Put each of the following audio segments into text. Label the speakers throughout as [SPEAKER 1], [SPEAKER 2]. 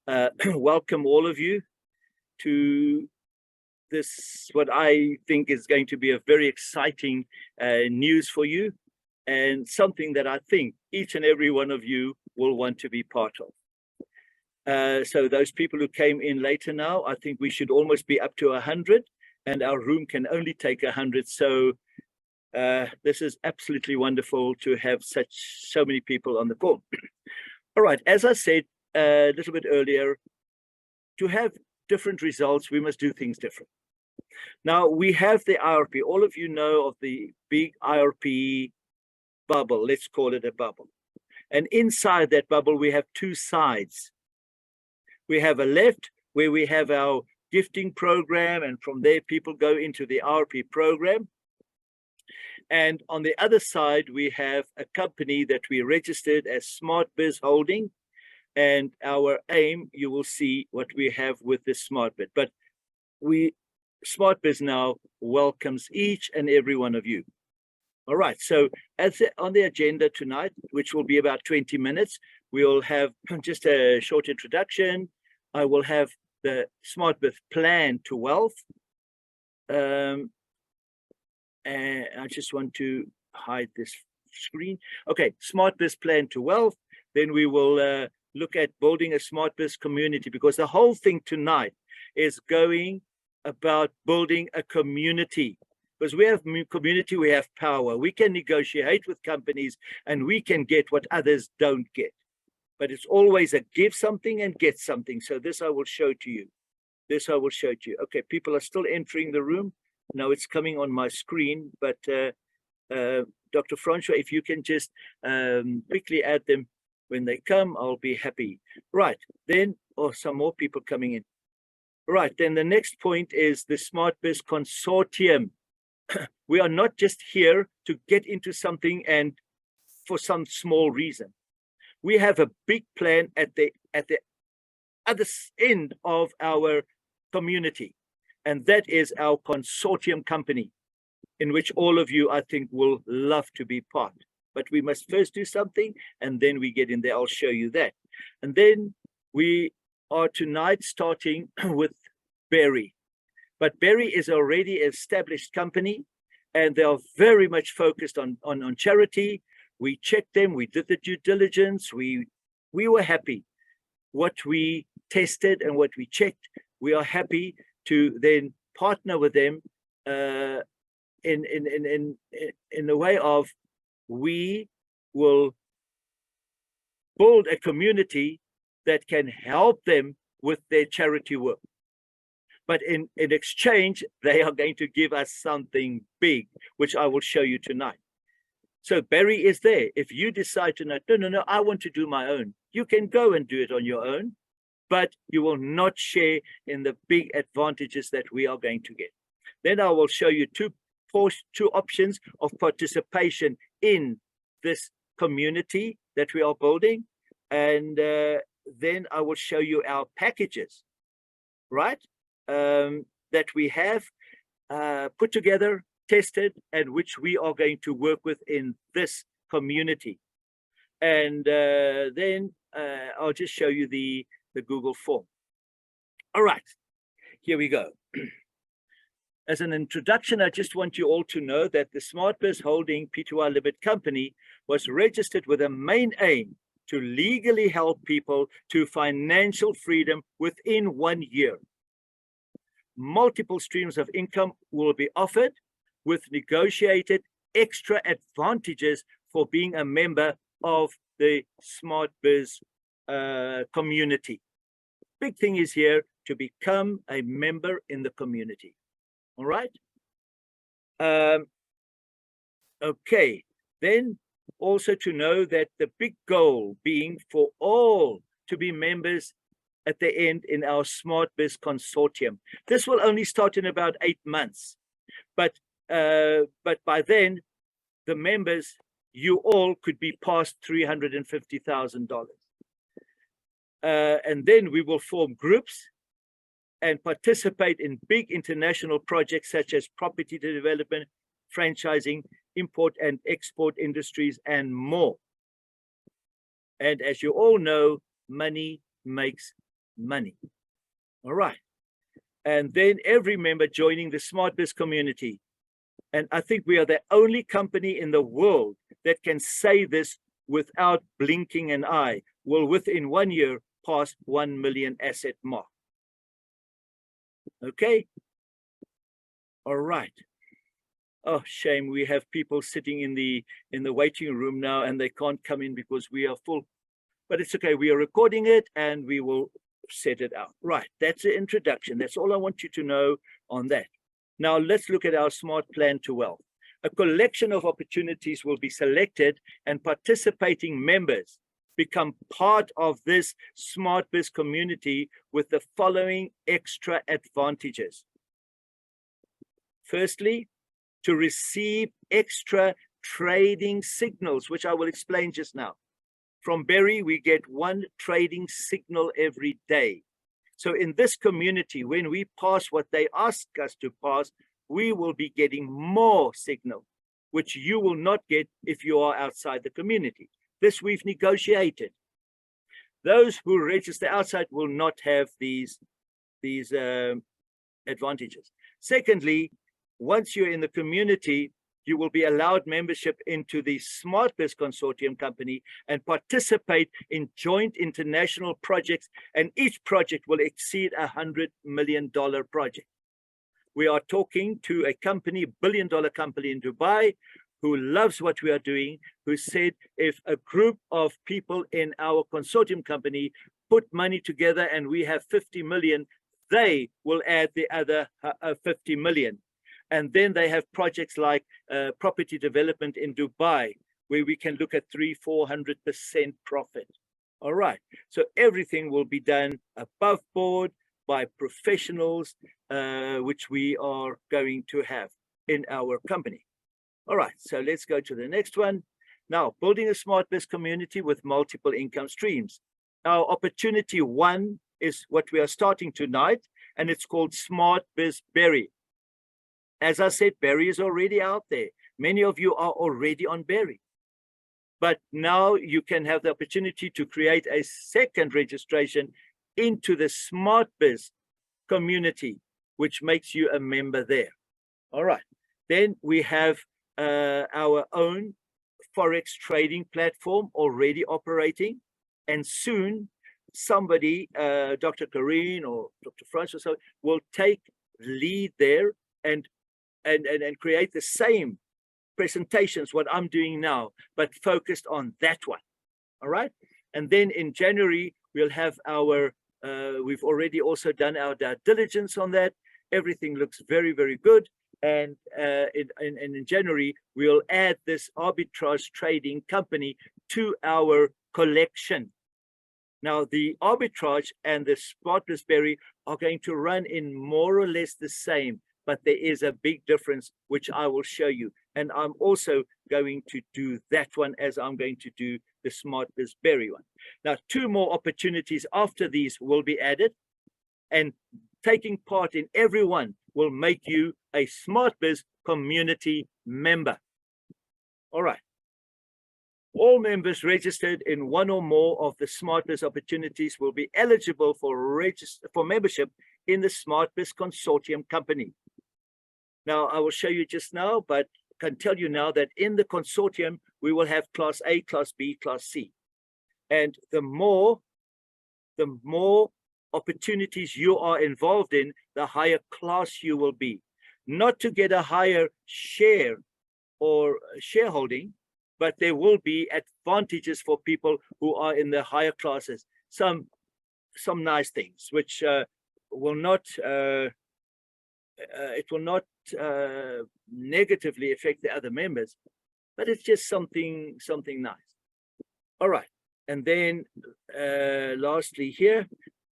[SPEAKER 1] welcome all of you to this, what I think is going to be a very exciting news for you, and something that I think each and every one of you will want to be part of. So those people who came in later now, I think we should almost be up to 100, and our room can only take 100. So this is absolutely wonderful to have so many people on the call. All right, as I said a little bit earlier, to have different results, we must do things different. Now, we have the IRP. All of you know of the big IRP bubble. Let's call it a bubble. And inside that bubble, we have two sides. We have a left where we have our gifting program, and from there, people go into the IRP program. And on the other side, we have a company that we registered as SMARTBIZ Holding. And our aim, you will see what we have with this SMARTBIZ. But SMARTBIZ now welcomes each and every one of you. All right, so on the agenda tonight, which will be about 20 minutes, we'll have just a short introduction. I will have the SMARTBIZ Plan to Wealth. And I just want to hide this screen. Okay, SMARTBIZ Plan to Wealth. Then we will look at building a SMARTBIZ community, because the whole thing tonight is going about building a community. Because we have community, we have power. We can negotiate with companies and we can get what others don't get. But it's always a give something and get something. So this I will show to you. This I will show to you. Okay, people are still entering the room. Now it's coming on my screen, but Dr. Francois, if you can just quickly add them when they come, I'll be happy. Right, then, some more people coming in. Right, then the next point is the SMARTBIZ Consortium. We are not just here to get into something and for some small reason. We have a big plan at the other end of our community, and that is our consortium company, in which all of you, I think, will love to be part. But we must first do something, and then we get in there. I'll show you that. And then we are tonight starting with Berry. But Berry is already an established company, and they are very much focused on charity. We checked them, we did the due diligence, we were happy. What we tested and what we checked, we are happy to then partner with them in the way of we will build a community that can help them with their charity work. But in exchange, they are going to give us something big, which I will show you tonight. So Berry is there. If you decide to no, I want to do my own, you can go and do it on your own, but you will not share in the big advantages that we are going to get. Then I will show you two options of participation in this community that we are building. And then I will show you our packages, right? That we have put together, tested, and which we are going to work with in this community. And then I'll just show you the Google form. All right, here we go. As an introduction, I just want you all to know that the SMARTBIZ Holding Pty Limited Company was registered with a main aim to legally help people to financial freedom within 1 year. Multiple streams of income will be offered with negotiated extra advantages for being a member of the SMARTBIZ community. Big thing is here to become a member in the community. All right. Okay. Then also to know that the big goal being for all to be members at the end in our SMARTBIZ consortium. This will only start in about 8 months, but by then, the members, you all could be past $350,000. And then we will form groups and participate in big international projects such as property development, franchising, import and export industries, and more. And as you all know, money makes money. All right. And then every member joining the SmartBiz community. And I think we are the only company in the world that can say this without blinking an eye, will within 1 year pass 1 million asset mark. Okay. All right. Oh, shame. We have people sitting in the waiting room now and they can't come in because we are full. But it's okay. We are recording it and we will set it out. Right. That's the introduction. That's all I want you to know on that. Now let's look at our smart plan to wealth. A collection of opportunities will be selected and participating members become part of this SmartBiz community with the following extra advantages. Firstly, to receive extra trading signals, which I will explain just now. From Berry, we get 1 trading signal every day. So in this community, when we pass what they ask us to pass, we will be getting more signal, which you will not get if you are outside the community. This we've negotiated. Those who register outside will not have these advantages. Secondly, once you're in the community, you will be allowed membership into the SmartBiz Consortium company and participate in joint international projects, and each project will exceed $100 million project. We are talking to a company, billion-dollar company in Dubai, who loves what we are doing, who said if a group of people in our consortium company put money together and we have 50 million, they will add the other 50 million. And then they have projects like property development in Dubai, where we can look at 300–400% profit. All right. So everything will be done above board by professionals, which we are going to have in our company. All right. So let's go to the next one. Now, building a SmartBiz community with multiple income streams. Our opportunity 1 is what we are starting tonight, and it's called SmartBiz Berry. As I said, Berry is already out there. Many of you are already on Berry. But now you can have the opportunity to create a second registration into the SmartBiz community, which makes you a member there. All right. Then we have our own Forex trading platform already operating. And soon somebody, Dr. Karine or Dr. Franz or so, will take lead there and create the same presentations, what I'm doing now, but focused on that one. All right. And then in January, we'll have our, we've already also done our due diligence on that. Everything looks very, very good. And in January, we'll add this arbitrage trading company to our collection. Now, the arbitrage and the SmartBiz Berry are going to run in more or less the same, but there is a big difference, which I will show you. And I'm also going to do that one as I'm going to do the SmartBiz Berry one. Now, 2 more opportunities after these will be added, and taking part in every one will make you a SmartBiz community member. All right. All members registered in 1 or more of the SmartBiz opportunities will be eligible for membership in the SmartBiz Consortium company. Now, I will show you just now, but can tell you now that in the consortium, we will have Class A, Class B, Class C. And the more opportunities you are involved in, the higher class you will be. Not to get a higher share or shareholding, but there will be advantages for people who are in the higher classes. Some nice things, which will not negatively affect the other members, but it's just something nice. All right. And then lastly here,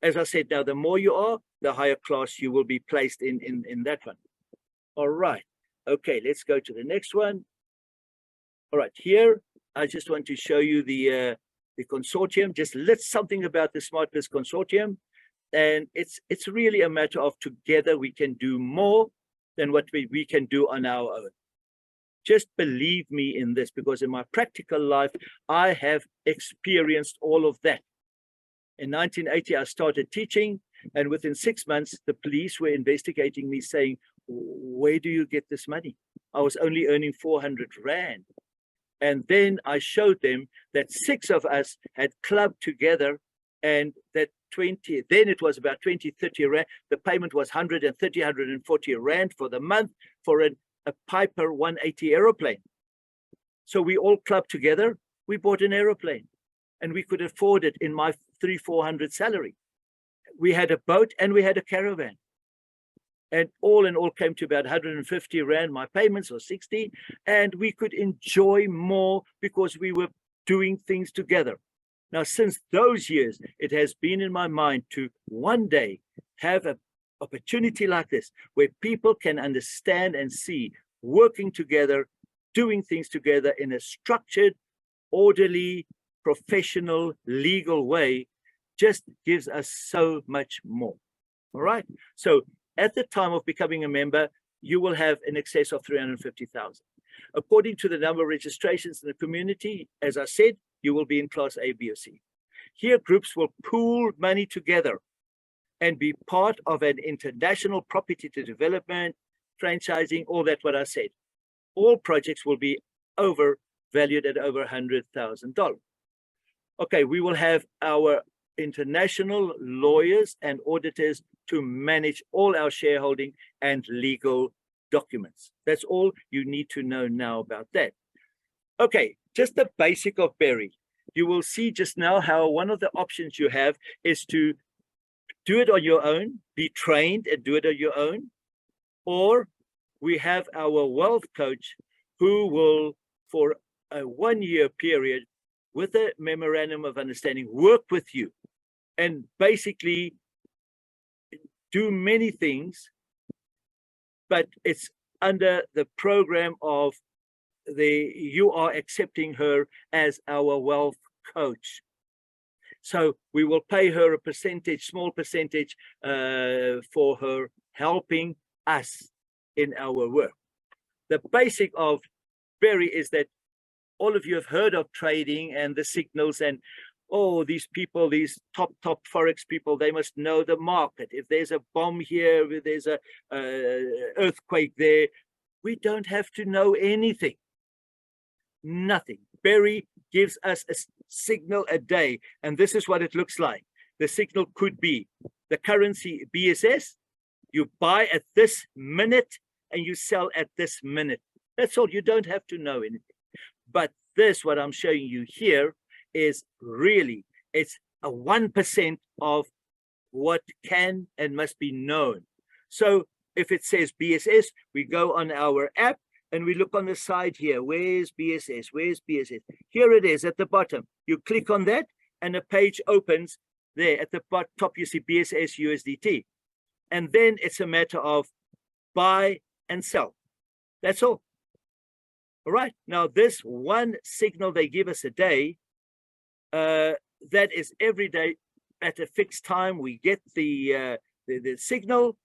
[SPEAKER 1] as I said, now the more you are, the higher class you will be placed in that one. All right. Okay, let's go to the next one. All right, here I just want to show you the consortium. Just something about the SmartBiz consortium. And it's really a matter of together we can do more than what we can do on our own. Just believe me in this, because in my practical life, I have experienced all of that. In 1980, I started teaching, and within 6 months, the police were investigating me, saying, where do you get this money? I was only earning 400 Rand. And then I showed them that 6 of us had clubbed together, and that 20, then it was about 20, 30 Rand. The payment was 130, 140 Rand for the month for a Piper 180 aeroplane. So we all clubbed together, we bought an aeroplane, and we could afford it in my 300-400 salary. We had a boat and we had a caravan. And all in all came to about 150 Rand. My payments were 60, and we could enjoy more because we were doing things together. Now, since those years, it has been in my mind to one day have an opportunity like this, where people can understand and see working together, doing things together in a structured, orderly, professional, legal way, just gives us so much more. All right. So at the time of becoming a member, you will have in excess of 350,000. According to the number of registrations in the community, as I said, you will be in class A, B, or C. Here, groups will pool money together and be part of an international property to development, franchising, all that what I said. All projects will be valued at over $100,000. Okay, we will have our international lawyers and auditors to manage all our shareholding and legal documents. That's all you need to know now about that. Okay, just the basic of Berry. You will see just now how one of the options you have is to do it on your own, be trained and do it on your own, or we have our wealth coach who will, for a 1-year period, with a memorandum of understanding, work with you and basically do many things, but it's under the program of you are accepting her as our wealth coach. So we will pay her a percentage, small percentage, for her helping us in our work. The basic of Berry is that all of you have heard of trading and the signals, and oh, these people, these top forex people, they must know the market. If there's a bomb here, if there's a earthquake there, we don't have to know anything. Nothing. Berry gives us a signal a day, and this is what it looks like. The signal could be the currency BSS. You buy at this minute and you sell at this minute. That's all. You don't have to know anything. But this, what I'm showing you here, is really, it's a 1% of what can and must be known. So if it says BSS, we go on our app and we look on the side here. Where's BSS? Where's BSS? Here it is at the bottom. You click on that and a page opens there. At the top, you see BSS USDT. And then it's a matter of buy and sell. That's all. All right. Now, this one signal they give us a day, that is every day at a fixed time. We get the signal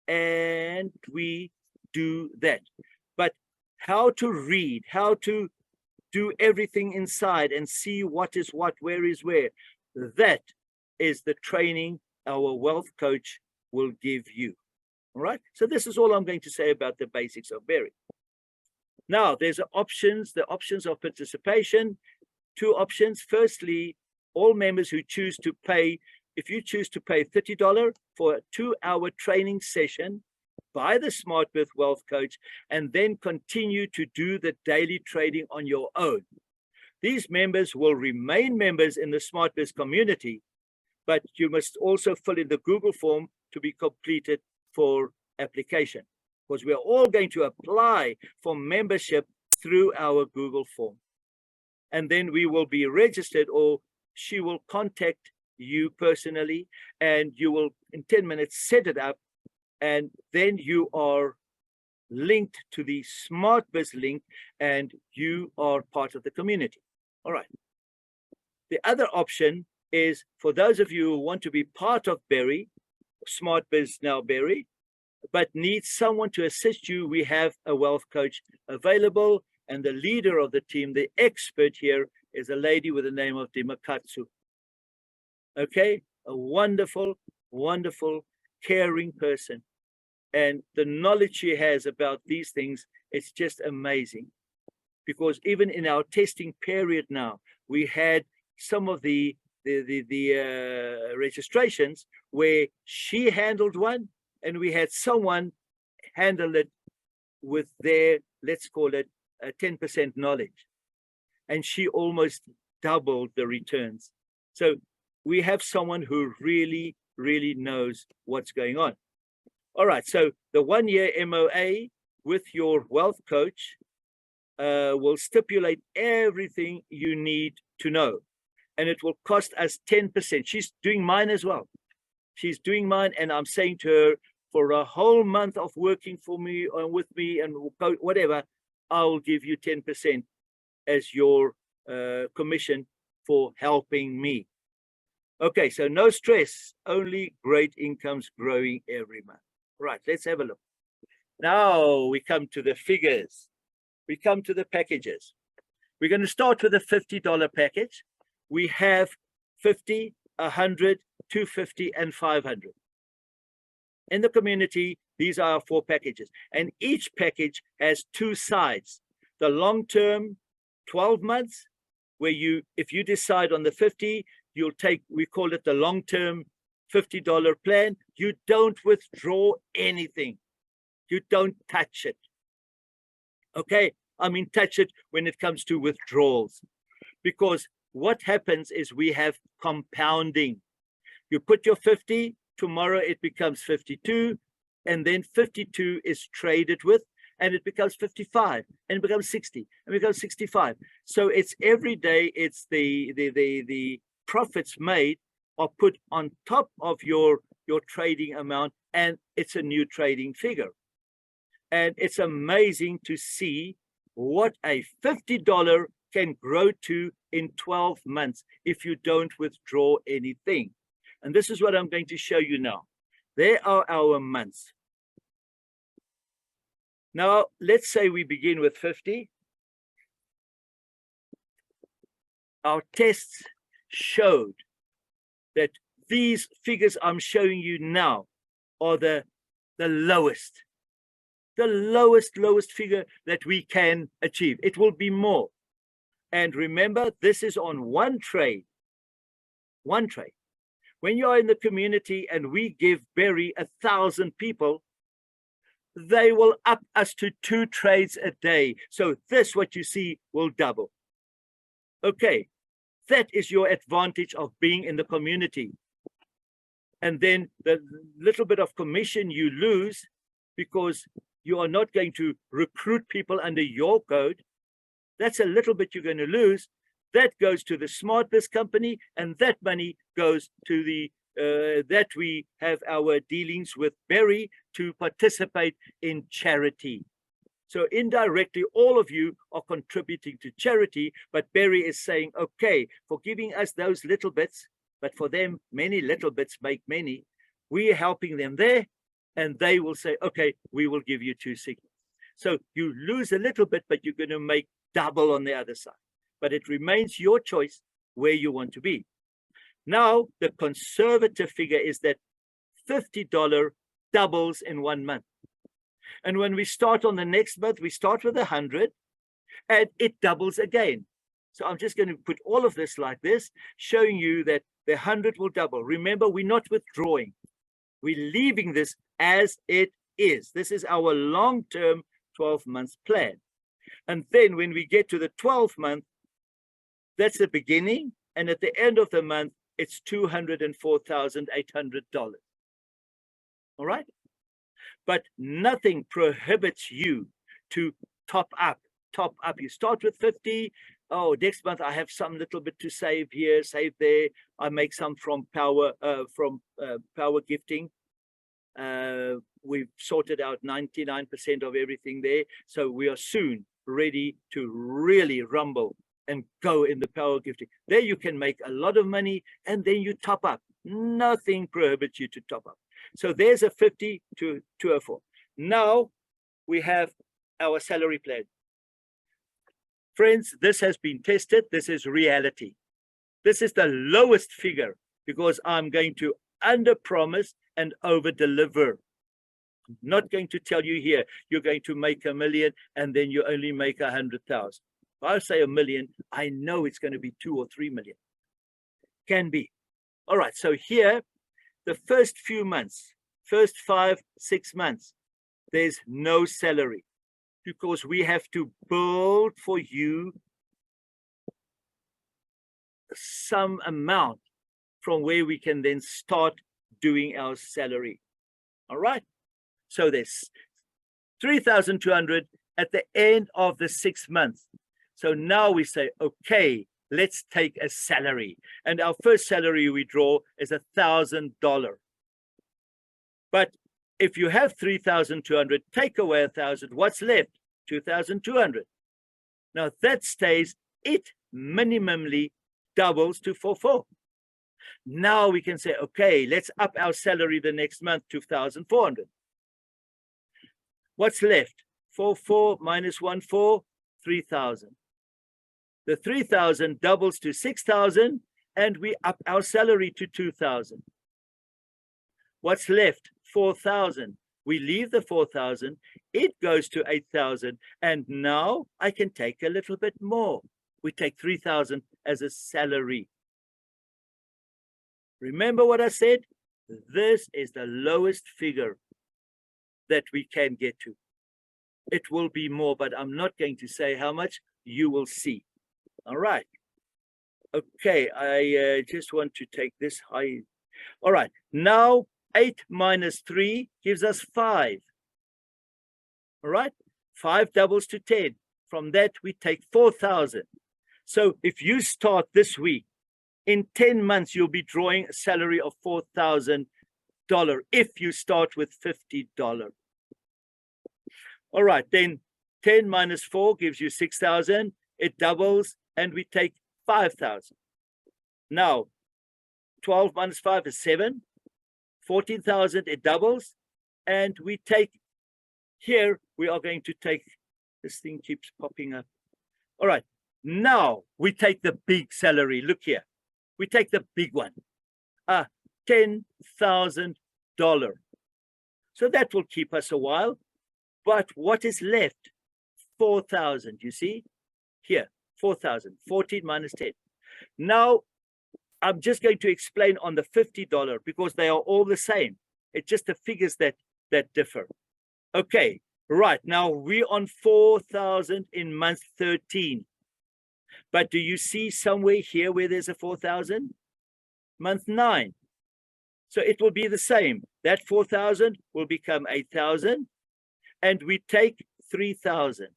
[SPEAKER 1] and we do that. But how to read, how to do everything inside and see what is what, where is where, that is the training our wealth coach will give you. All right. So this is all I'm going to say about the basics of Berry. Now, there's options, the options of participation. 2 options. Firstly, all members who choose to pay, if you choose to pay $30 for a 2-hour training session by the SmartBiz Wealth Coach, and then continue to do the daily trading on your own. These members will remain members in the SmartBiz community, but you must also fill in the Google form to be completed for application, because we are all going to apply for membership through our Google form. And then we will be registered, or she will contact you personally, and you will in 10 minutes set it up, and then you are linked to the SmartBiz link and you are part of the community. All right. The other option is for those of you who want to be part of Berry, SmartBiz now Berry, but need someone to assist you. We have a wealth coach available, and the leader of the team, the expert here, is a lady with the name of Dimakatsu. Okay, a wonderful, wonderful, caring person. And the knowledge she has about these things, it's just amazing. Because even in our testing period now, we had some of the registrations where she handled one, and we had someone handle it with their, let's call it, 10% knowledge, and she almost doubled the returns. So we have someone who really, really knows what's going on. All right, so the 1-year MOA with your wealth coach will stipulate everything you need to know, and it will cost us 10%. She's doing mine as well. She's doing mine, and I'm saying to her, for a whole month of working for me or with me and whatever, I'll give you 10% as your commission for helping me. Okay, so no stress, only great incomes growing every month. Right, let's have a look. Now we come to the figures. We come to the packages. We're going to start with a $50 package. We have 50, 100, 250, and 500. In the community, these are our 4 packages. And each package has 2 sides. The long-term, 12 months, where you, if you decide on the 50, you'll take, we call it the long-term $50 plan. You don't withdraw anything. You don't touch it. Okay, I mean touch it when it comes to withdrawals, because what happens is we have compounding. You put your 50, tomorrow it becomes 52, and then 52 is traded with, and it becomes 55, and it becomes 60, and it becomes 65. So it's every day, it's the profits made are put on top of your trading amount, and it's a new trading figure. And it's amazing to see what a $50 can grow to in 12 months if you don't withdraw anything. And this is what I'm going to show you now. There are our months. Now, let's say we begin with 50. Our tests showed that these figures I'm showing you now are the lowest. The lowest figure that we can achieve. It will be more. And remember, this is on one trade. One trade. When you are in the community and we give Barry 1,000 people, they will up us to 2 trades a day. So this, what you see, will double. Okay, that is your advantage of being in the community. And then the little bit of commission you lose because you are not going to recruit people under your code. That's a little bit you're going to lose. That goes to the SMARTBIZ company, and that money goes to the that we have our dealings with Barry to participate in charity. So indirectly, all of you are contributing to charity, but Barry is saying, okay, for giving us those little bits, but for them, many little bits make many. We are helping them there, and they will say, okay, we will give you 2 signals. So you lose a little bit, but you're going to make double on the other side. But it remains your choice where you want to be. Now, the conservative figure is that $50 doubles in 1 month. And when we start on the next month, we start with 100, and it doubles again. So I'm just going to put all of this like this, showing you that the 100 will double. Remember, we're not withdrawing. We're leaving this as it is. This is our long-term 12-month plan. And then when we get to the 12th month, that's the beginning. And at the end of the month, it's $204,800. All right? But nothing prohibits you to top up. You start with 50. Oh, next month I have some little bit to save here, save there. I make some from power gifting. We've sorted out 99% of everything there. So we are soon ready to really rumble and go in the power gifting. There you can make a lot of money, and then you top up. Nothing prohibits you to top up. So there's a 50 to 204. Now we have our salary plan. Friends, this has been tested. This is reality. This is the lowest figure because I'm going to under promise and over deliver. I'm not going to tell you here, you're going to make 1 million and then you only make 100,000. If I say 1 million, I know it's going to be 2 or 3 million. Can be. All right. So here, the first few months, first 5, 6 months, there's no salary because we have to build for you some amount from where we can then start doing our salary. All right. So there's 3,200 at the end of the 6 months. So now we say, okay, let's take a salary. And our first salary we draw is $1,000. But if you have 3,200, take away 1,000, what's left? 2,200. Now that stays, it minimally doubles to 4,400. Now we can say, okay, let's up our salary the next month to 2,400. What's left? 4,400 minus 1,400, 3,000. The 3,000 doubles to 6,000 and we up our salary to 2,000. What's left? 4,000. We leave the 4,000, it goes to 8,000, and now I can take a little bit more. We take 3,000 as a salary. Remember what I said? This is the lowest figure that we can get to. It will be more, but I'm not going to say how much. You will see. All right. Okay, I just want to take this high. All right, now 8 minus 3 gives us 5. All right, 5 doubles to 10. From that, we take 4,000. So if you start this week, in 10 months, you'll be drawing a salary of $4,000 if you start with $50. All right, then 10 minus 4 gives you 6,000. It doubles, and we take 5,000. Now, 12 minus 5 is 7. 14,000, it doubles, and we take, here we are going to take, this thing keeps popping up. All right, now we take the big salary. Look here, we take the big one, $10,000. So that will keep us a while, but what is left? 4,000, you see? Here, 4,000, 14 minus 10. Now, I'm just going to explain on the $50 because they are all the same. It's just the figures that differ. Okay, right. Now we're on 4,000 in month 13. But do you see somewhere here where there's a 4,000? Month 9. So it will be the same. That 4,000 will become 8,000. And we take 3,000.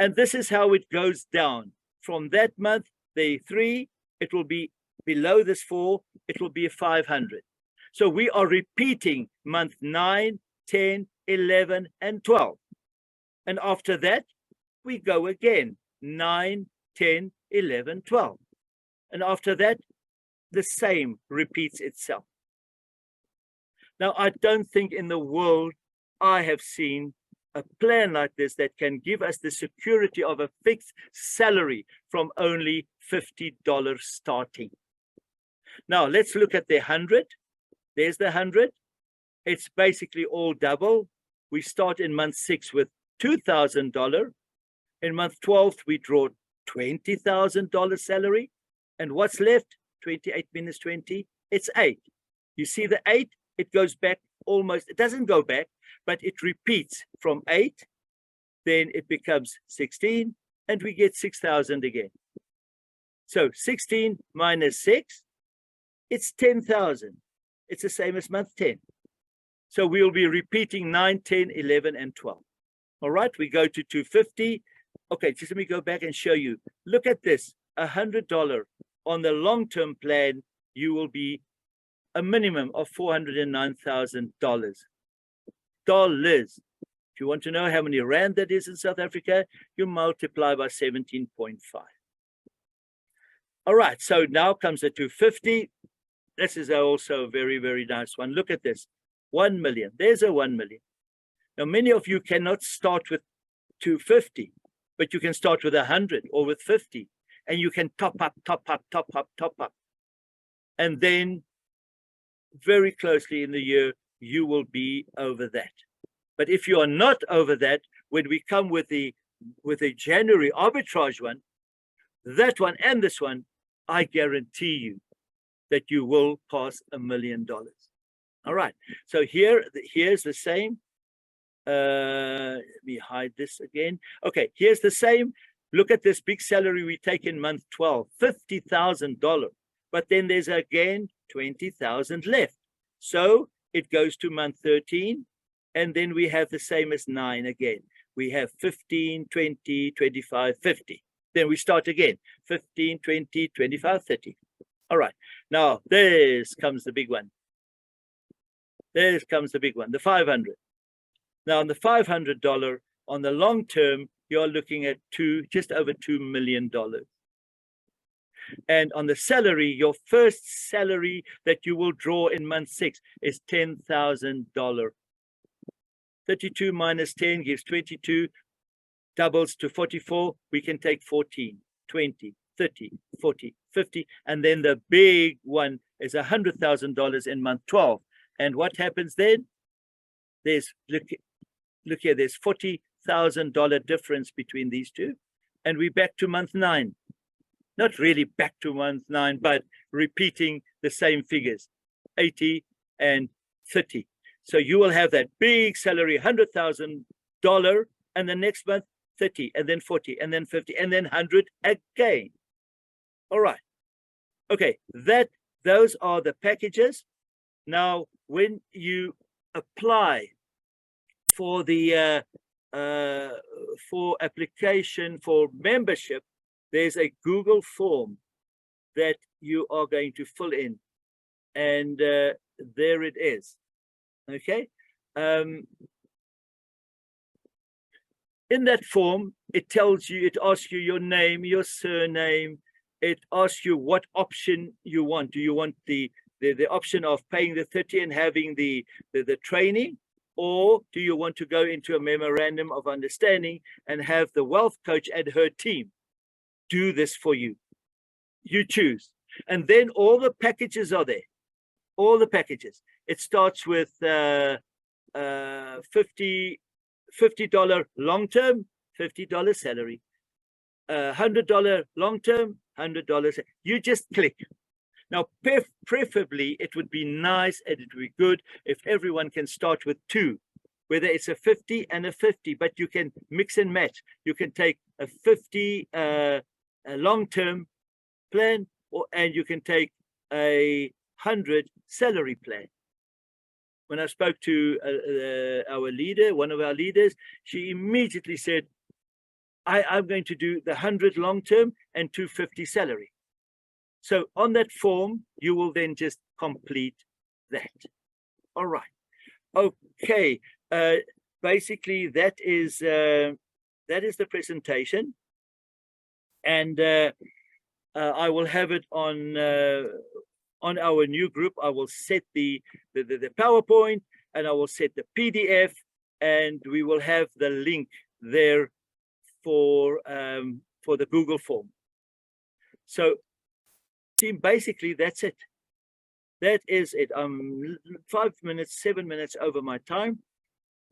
[SPEAKER 1] And this is how it goes down. From that month, the 3, it will be below this 4, it will be 500. So we are repeating month 9, 10, 11, and 12. And after that, we go again, 9, 10, 11, 12. And after that, the same repeats itself. Now, I don't think in the world I have seen a plan like this that can give us the security of a fixed salary from only $50 starting. Now let's look at the 100. There's the 100. It's basically all double. We start in month 6 with $2,000. In month 12, we draw $20,000 salary. And what's left? 28 minus 20, it's 8. You see the 8, it goes back almost, it doesn't go back, but it repeats from 8, then it becomes 16, and we get 6,000 again. So 16 minus 6, it's 10,000. It's the same as month 10. So we'll be repeating 9, 10, 11, and 12. All right, we go to 250. Okay, just let me go back and show you. Look at this, $100 on the long-term plan, you will be a minimum of $409,000. Dollars. If you want to know how many rand that is in South Africa, you multiply by 17.5. All right, so now comes the 250. This is also a very, very nice one. Look at this, 1 million. There's a 1 million. Now, many of you cannot start with 250, but you can start with 100 or with 50, and you can top up, top up, top up, top up. and then very closely in the year, you will be over that. But if you are not over that, when we come with a January arbitrage one, that one and this one, I guarantee you that you will pass $1 million. All right. So here's the same. Let me hide this again. Okay, here's the same. Look at this big salary we take in month 12, $50,000. But then there's again 20,000 left. So it goes to month 13. And then we have the same as 9 again. We have 15, 20, 25, 50. Then we start again, 15, 20, 25, 30. All right. Now, this comes the big one. This comes the big one, the 500. Now, on the $500, on the long term, you're looking at just over $2 million. And on the salary, your first salary that you will draw in month 6 is $10,000. 32 minus 10 gives 22, doubles to 44. We can take 14, 20, 30, 40, 50. And then the big one is $100,000 in month 12. And what happens then? There's, look here, there's $40,000 difference between these two. And we're back to month 9. Not really back to month 9, but repeating the same figures, 80 and 30. So you will have that big salary, $100,000, and the next month, 30, and then 40, and then 50, and then 100 again. All right. Okay, those are the packages. Now, when you apply for the for application for membership, there's a Google form that you are going to fill in, and there it is. Okay. In that form, it tells you, it asks you your name, your surname. It asks you what option you want. Do you want the option of paying the 30 and having the training, or do you want to go into a memorandum of understanding and have the wealth coach and her team do this for you? You choose, and then all the packages are there. All the packages. It starts with $50 long-term, $50 salary, $100 long-term, $100. You just click. Now, preferably, it would be nice and it would be good if everyone can start with 2, whether it's a 50 and a 50, but you can mix and match. You can take a 50 a long-term plan, and you can take a 100 salary plan. When I spoke to our leader, one of our leaders, she immediately said, I'm going to do the 100 long-term and 250 salary. So on that form, you will then just complete that. All right. Okay. Basically, that is the presentation, and I will have it on our new group. I will set the PowerPoint, and I will set the PDF, and we will have the link there for the Google form. So, team, basically that's it. That is it. I'm 7 minutes over my time,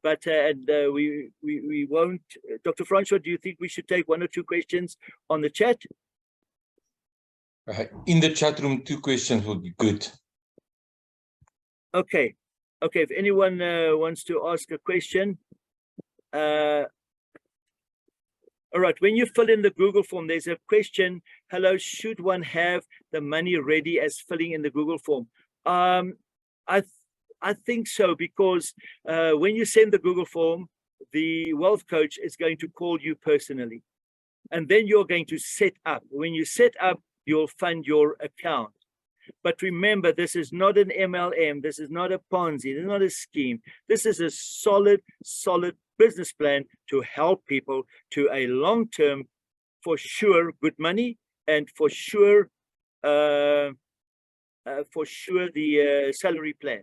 [SPEAKER 1] but we won't. Dr. Francois, do you think we should take 1 or 2 questions on the chat?
[SPEAKER 2] In the chat room, 2 questions would be good.
[SPEAKER 1] Okay. Okay, if anyone wants to ask a question. All right, when you fill in the Google form, there's a question, hello, should one have the money ready as filling in the Google form? I think so, because when you send the Google form, the wealth coach is going to call you personally. And then you're going to set up. When you set up, you'll fund your account. But remember, this is not an MLM. This is not a Ponzi. This is not a scheme. This is a solid business plan to help people to a long-term, for sure, good money, and for sure the salary plan.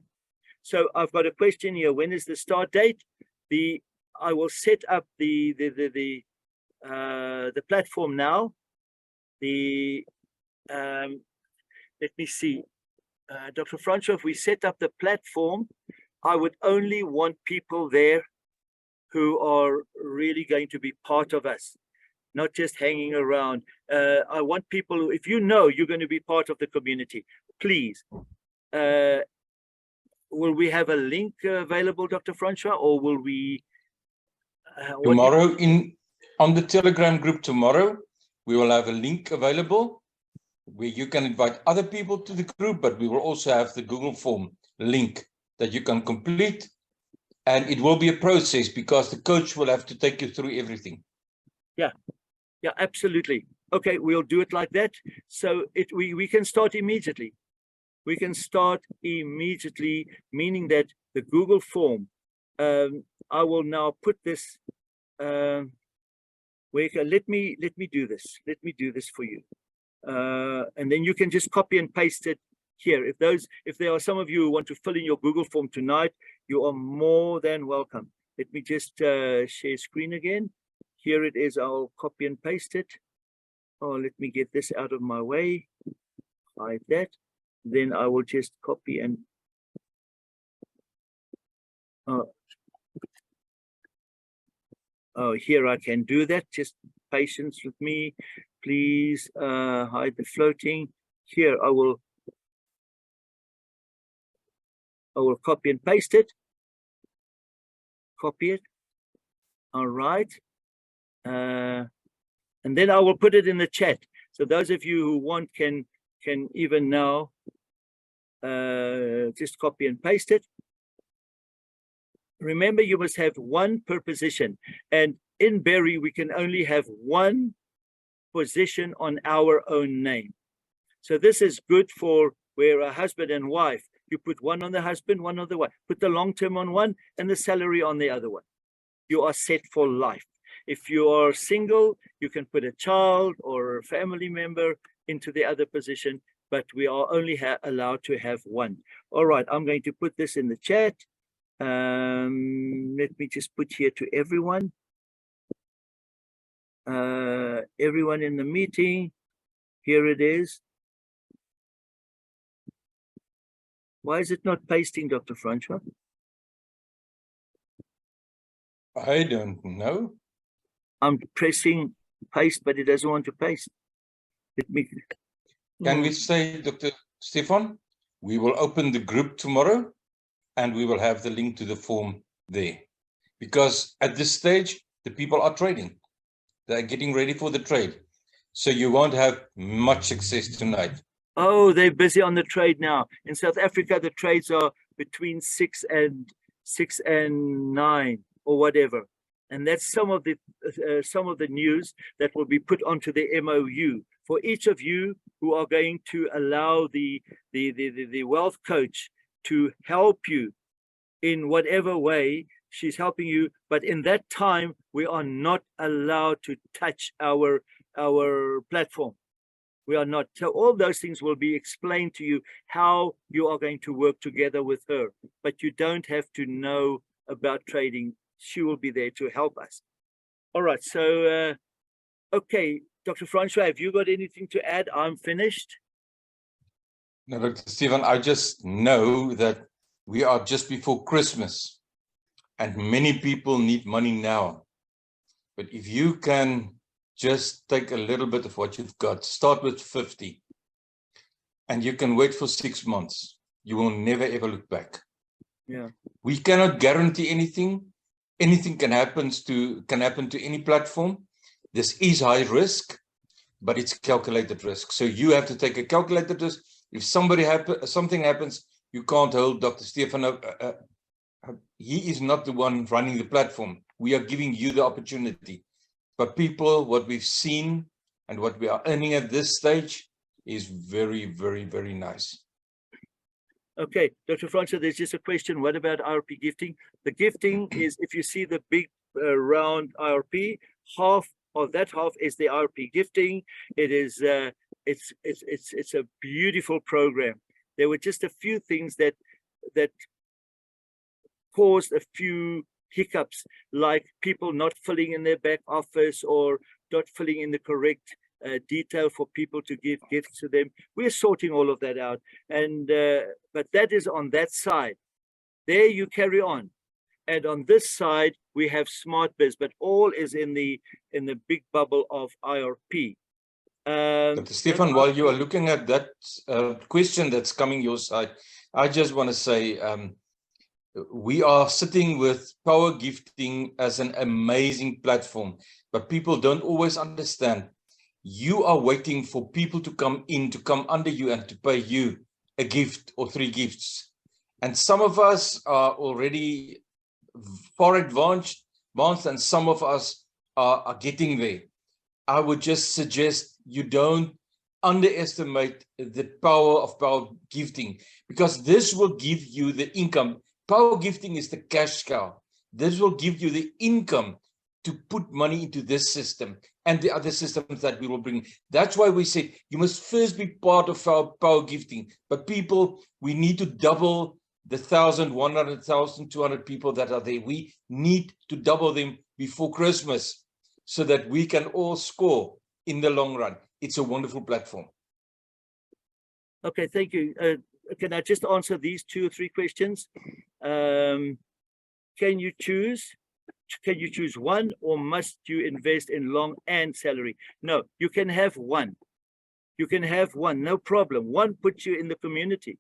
[SPEAKER 1] So I've got a question here. When is the start date? I will set up the platform now. Let me see. Dr. Francois, if we set up the platform, I would only want people there who are really going to be part of us, not just hanging around. I want people who, if you know you're going to be part of the community, please, will we have a link available, Dr. Francois, or will we?
[SPEAKER 2] Tomorrow on the Telegram group tomorrow, we will have a link available where you can invite other people to the group, but we will also have the Google form link that you can complete. And it will be a process because the coach will have to take you through everything.
[SPEAKER 1] Yeah, absolutely. Okay, we'll do it like that. So we can start immediately. We can start immediately, meaning that the Google form, I will now put this, let me do this. Let me do this for you. And then you can just copy and paste it here. If there are some of you who want to fill in your Google form tonight, you are more than welcome. Let me just share screen again. Here it is. I'll copy and paste it. Oh, let me get this out of my way. Hide that. Then I will just copy and here I can do that. Just patience with me, please. Hide the floating. Here I will copy and paste it. Copy it. All right. And then I will put it in the chat. So those of you who want can even now just copy and paste it. Remember, you must have one per position. And in Berry, we can only have one position on our own name. So this is good for where a husband and wife, you put one on the husband, one on the wife, put the long term on one and the salary on the other one. You are set for life. If you are single, you can put a child or a family member into the other position, but we are only allowed to have one. All right, I'm going to put this in the chat. Let me just put here to everyone. Everyone in the meeting. Here it is. Why is it not pasting, Dr. Francois?
[SPEAKER 2] I don't know.
[SPEAKER 1] I'm pressing paste, but it doesn't want to paste. Let me.
[SPEAKER 2] Can we say, Dr. Stefan, we will open the group tomorrow and we will have the link to the form there. Because at this stage, the people are trading. They're getting ready for the trade. So you won't have much success tonight.
[SPEAKER 1] Oh, they're busy on the trade now. In South Africa, the trades are between 6 and 9 or whatever. And that's some of the news that will be put onto the MOU for each of you who are going to allow the wealth coach to help you in whatever way she's helping you. But in that time, we are not allowed to touch our platform. We are not. So all those things will be explained to you how you are going to work together with her. But you don't have to know about trading. She will be there to help us. All right. So, okay, Dr. Francois, have you got anything to add? I'm finished.
[SPEAKER 2] No, Dr. Stefan, I just know that we are just before Christmas and many people need money now. But if you can just take a little bit of what you've got, start with 50, and you can wait for 6 months. You will never, ever look back.
[SPEAKER 1] Yeah.
[SPEAKER 2] We cannot guarantee anything. Anything can happen to any platform. This is high risk, but it's calculated risk. So you have to take a calculated risk. If something happens, you can't hold Dr. Stefan up. He is not the one running the platform. We are giving you the opportunity. But people, what we've seen and what we are earning at this stage is very, very, very nice.
[SPEAKER 1] Okay, Dr. Francois, there's just a question. What about IRP gifting? The gifting is, if you see the big round IRP, half of that half is the IRP gifting. It is, it's a beautiful program. There were just a few things that caused a few hiccups, like people not filling in their back office or not filling in the correct detail for people to give gifts to them. We're sorting all of that out. And but that is on that side. There you carry on. And on this side, we have SmartBiz, but all is in the big bubble of IRP.
[SPEAKER 2] But Stefan, while you are looking at that question that's coming your side, I just want to say we are sitting with Power Gifting as an amazing platform, but people don't always understand. You are waiting for people to come in, to come under you and to pay you a gift or 3 gifts. And some of us are already far advanced, and some of us are getting there. I would just suggest you don't underestimate the power of Power Gifting, because this will give you the income. Power Gifting is the cash cow. This will give you the income to put money into this system and the other systems that we will bring. That's why we say you must first be part of our Power Gifting. But people, we need to double the 1,000, 100,000, 200 people that are there. We need to double them before Christmas so that we can all score in the long run. It's a wonderful platform.
[SPEAKER 1] Okay, thank you. Can I just answer these 2 or 3 questions? Can you choose one, or must you invest in long and salary? No, you can have one. You can have one, no problem. One puts you in the community.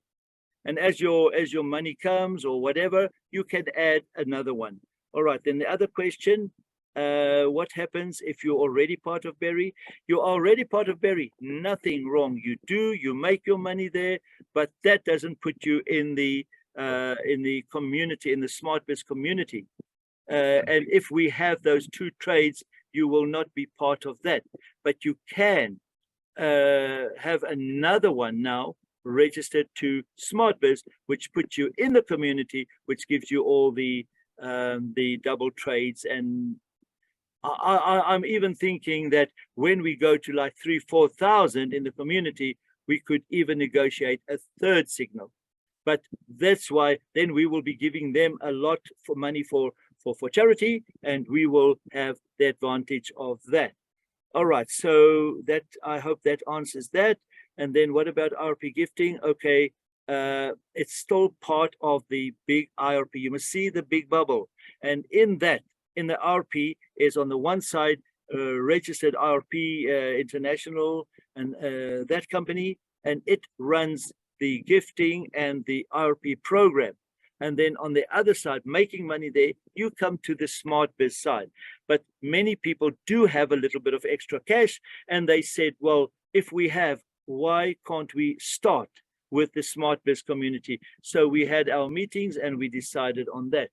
[SPEAKER 1] And as your money comes or whatever, you can add another one. All right, then the other question, what happens if you're already part of Berry? You're already part of Berry, nothing wrong. You make your money there, but that doesn't put you in the community, in the SmartBiz community. And if we have those 2 trades, you will not be part of that. But you can have another one now registered to SmartBiz, which puts you in the community, which gives you all the double trades. And I'm even thinking that when we go to like 3,000-4,000 in the community, we could even negotiate a 3rd signal. But that's why then we will be giving them a lot for money for charity, and we will have the advantage of that. All right, so that, I hope that answers that. And then what about IRP gifting? Okay, it's still part of the big IRP. You must see the big bubble. And in that, in the IRP is on the one side, registered IRP International, and that company, and it runs the gifting and the IRP program. And then on the other side, making money there, you come to the SmartBiz side. But many people do have a little bit of extra cash, and they said, well, if we have, why can't we start with the SmartBiz community? So we had our meetings and we decided on that.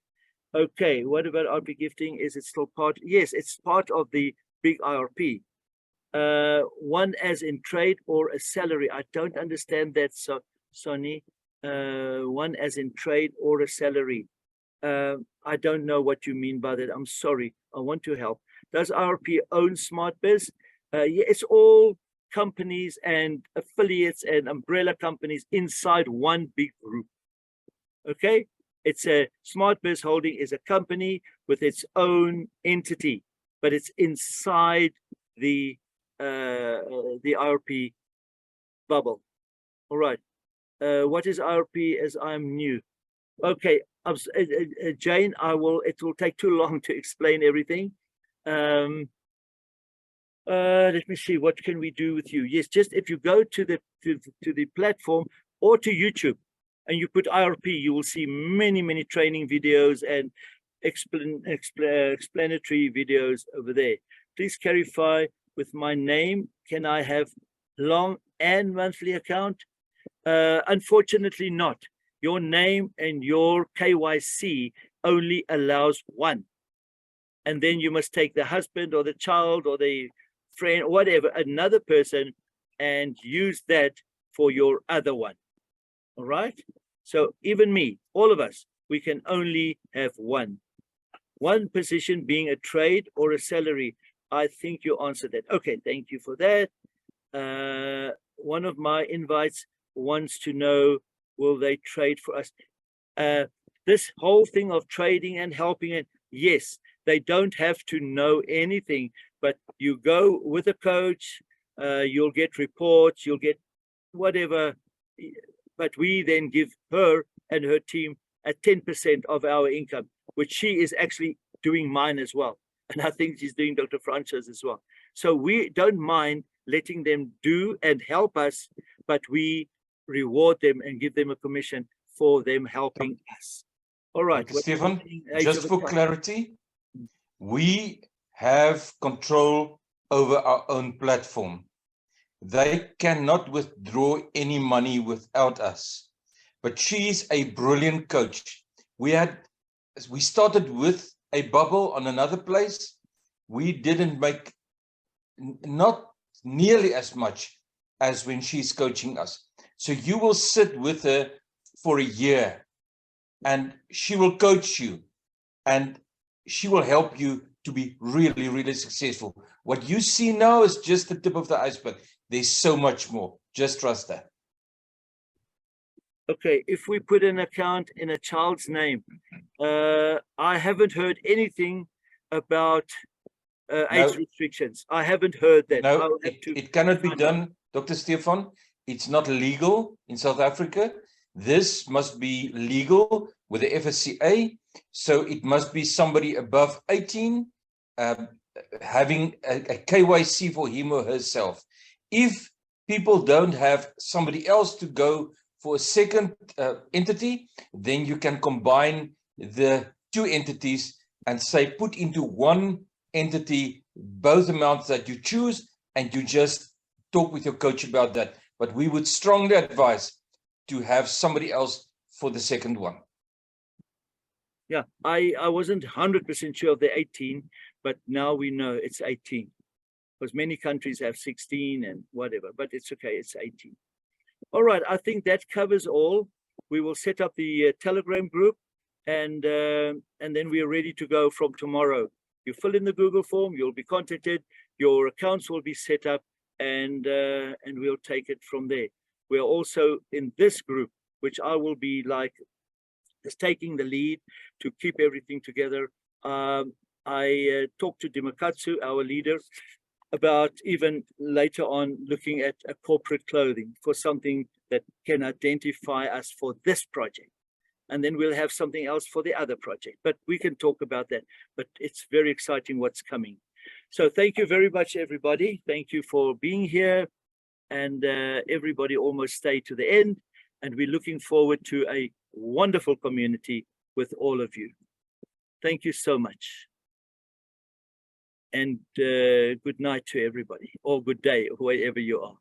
[SPEAKER 1] Okay, what about IRP gifting? Is it still part? Yes, it's part of the big IRP. One as in trade or a salary? I don't understand that, so Sonny. One as in trade or a salary? I don't know what you mean by that. I'm sorry. I want to help. Does IRP own SmartBiz? Yeah, it's all companies and affiliates and umbrella companies inside one big group. Okay, it's a SmartBiz Holding is a company with its own entity, but it's inside the IRP bubble. All right. What is IRP, as I'm new? Okay, Jane, it will take too long to explain everything. Let me see, what can we do with you? Yes, just if you go to the platform or to YouTube and you put IRP, you will see many training videos and explanatory videos over there. Please clarify with my name, can I have long and monthly account? Unfortunately not. Your name and your KYC only allows one. And then you must take the husband or the child or the friend or whatever, another person, and use that for your other one. All right. So even me, all of us, we can only have one. One position being a trade or a salary. I think you answered that. Okay, thank you for that. One of my invites wants to know, will they trade for us? This whole thing of trading and helping it, yes, they don't have to know anything, but you go with a coach, You'll get reports, you'll get whatever, but we then give her and her team a 10% of our income, which she is actually doing mine as well. And I think she's doing Dr. Franco's as well. So we don't mind letting them do and help us, but we reward them and give them a commission for them helping us. All right.
[SPEAKER 2] Stefan, just for clarity, we have control over our own platform. They cannot withdraw any money without us. But she's a brilliant coach. We started with a bubble on another place. We didn't make not nearly as much as when she's coaching us. So you will sit with her for a year and she will coach you and she will help you to be really, really successful. What you see now is just the tip of the iceberg. There's so much more. Just trust that.
[SPEAKER 1] Okay, if we put an account in a child's name, I haven't heard anything about age restrictions. I haven't heard that.
[SPEAKER 2] No, it cannot be done, Dr. Stefan. It's not legal in South Africa. This must be legal with the FSCA. So it must be somebody above 18 having a KYC for him or herself. If people don't have somebody else to go for a second entity, then you can combine the two entities and say, put into one entity both amounts that you choose, and you just talk with your coach about that. But we would strongly advise to have somebody else for the second one.
[SPEAKER 1] Yeah, I wasn't 100% sure of the 18, but now we know it's 18. Because many countries have 16 and whatever, but it's okay, it's 18. All right, I think that covers all. We will set up the Telegram group, and then we are ready to go from tomorrow. You fill in the Google form, you'll be contacted, your accounts will be set up, and we'll take it from there. We're also in this group, which I will be like just taking the lead to keep everything together. I talked to Dimakatsu, our leader, about even later on looking at a corporate clothing for something that can identify us for this project. And then we'll have something else for the other project, but we can talk about that. But it's very exciting what's coming. So thank you very much, everybody. Thank you for being here, and everybody almost stayed to the end. And we're looking forward to a wonderful community with all of you. Thank you so much. And good night to everybody, or good day, wherever you are.